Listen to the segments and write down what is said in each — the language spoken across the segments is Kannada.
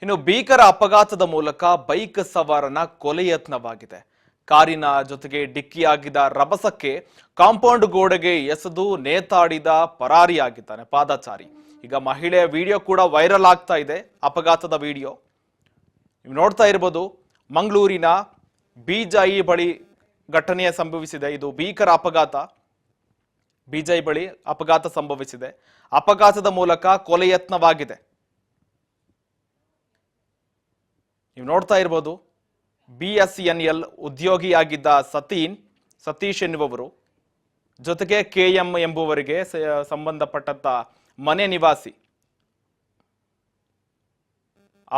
ಇನ್ನು ಭೀಕರ ಅಪಘಾತದ ಮೂಲಕ ಬೈಕ್ ಸವಾರನ ಕೊಲೆ ಯತ್ನವಾಗಿದೆ. ಕಾರಿನ ಜೊತೆಗೆ ಡಿಕ್ಕಿಯಾಗಿದ್ದ ರಭಸಕ್ಕೆ ಕಾಂಪೌಂಡ್ ಗೋಡೆಗೆ ಎಸೆದು ನೇತಾಡಿದ ಪರಾರಿಯಾಗಿದ್ದಾನೆ ಪಾದಚಾರಿ. ಈಗ ಮಹಿಳೆಯ ವಿಡಿಯೋ ಕೂಡ ವೈರಲ್ ಆಗ್ತಾ ಇದೆ. ಅಪಘಾತದ ವಿಡಿಯೋ ನೀವು ನೋಡ್ತಾ ಇರಬಹುದು. ಮಂಗಳೂರಿನ ಬಿಜೈ ಬಳಿ ಘಟನೆ ಸಂಭವಿಸಿದೆ. ಇದು ಭೀಕರ ಅಪಘಾತ. ಬಿಜೈ ಬಳಿ ಅಪಘಾತ ಸಂಭವಿಸಿದೆ. ಅಪಘಾತದ ಮೂಲಕ ಕೊಲೆ ಯತ್ನವಾಗಿದೆ. ನೀವು ನೋಡ್ತಾ ಇರಬಹುದು. BSNL ಉದ್ಯೋಗಿಯಾಗಿದ್ದ ಸತೀಶ್ ಎನ್ನುವವರು ಜೊತೆಗೆ KM ಎಂಬುವರಿಗೆ ಸಂಬಂಧಪಟ್ಟಂತ ಮನೆ ನಿವಾಸಿ.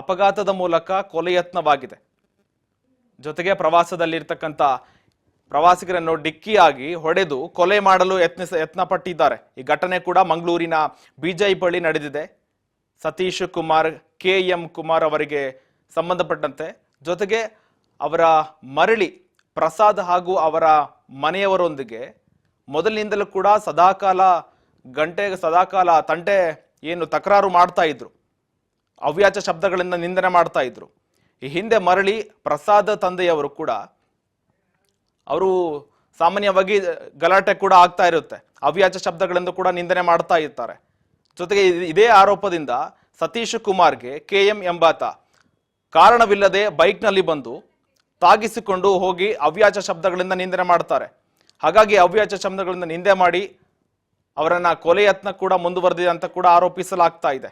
ಅಪಘಾತದ ಮೂಲಕ ಕೊಲೆ ಯತ್ನವಾಗಿದೆ. ಜೊತೆಗೆ ಪ್ರವಾಸದಲ್ಲಿರ್ತಕ್ಕಂಥ ಪ್ರವಾಸಿಗರನ್ನು ಡಿಕ್ಕಿಯಾಗಿ ಹೊಡೆದು ಕೊಲೆ ಮಾಡಲು ಯತ್ನ ಪಟ್ಟಿದ್ದಾರೆ. ಈ ಘಟನೆ ಕೂಡ ಮಂಗಳೂರಿನ ಬಿಜೈ ಬಳಿ ನಡೆದಿದೆ. ಸತೀಶ್ ಕುಮಾರ್ KM ಕುಮಾರ್ ಅವರಿಗೆ ಸಂಬಂಧಪಟ್ಟಂತೆ ಜೊತೆಗೆ ಅವರ ಮರಳಿ ಪ್ರಸಾದ್ ಹಾಗೂ ಅವರ ಮನೆಯವರೊಂದಿಗೆ ಮೊದಲಿನಿಂದಲೂ ಕೂಡ ಸದಾಕಾಲ ತಂಟೆ ಏನು ತಕರಾರು ಮಾಡ್ತಾ ಇದ್ರು. ಅವ್ಯಾಚ ಶಬ್ದಗಳಿಂದ ನಿಂದನೆ ಮಾಡ್ತಾ ಇದ್ರು. ಈ ಹಿಂದೆ ಮರಳಿ ಪ್ರಸಾದ್ ತಂದೆಯವರು ಕೂಡ ಅವರು ಸಾಮಾನ್ಯವಾಗಿ ಗಲಾಟೆ ಕೂಡ ಆಗ್ತಾ ಇರುತ್ತೆ. ಅವ್ಯಾಚ ಶಬ್ದಗಳಿಂದ ಕೂಡ ನಿಂದನೆ ಮಾಡ್ತಾ ಇರ್ತಾರೆ. ಜೊತೆಗೆ ಇದೇ ಆರೋಪದಿಂದ ಸತೀಶ್ ಕುಮಾರ್ಗೆ KM ಎಂಬಾತ ಕಾರಣವಿಲ್ಲದೆ ಬೈಕ್ನಲ್ಲಿ ಬಂದು ತಾಗಿಸಿಕೊಂಡು ಹೋಗಿ ಅವ್ಯಾಚ ಶಬ್ದಗಳಿಂದ ನಿಂದನೆ ಮಾಡ್ತಾರೆ. ಹಾಗಾಗಿ ಅವ್ಯಾಚ ಶಬ್ದಗಳಿಂದ ನಿಂದೆ ಮಾಡಿ ಅವರನ್ನ ಕೊಲೆ ಯತ್ನ ಕೂಡ ಮುಂದುವರೆದಿದೆ ಅಂತ ಕೂಡ ಆರೋಪಿಸಲಾಗ್ತಾ ಇದೆ.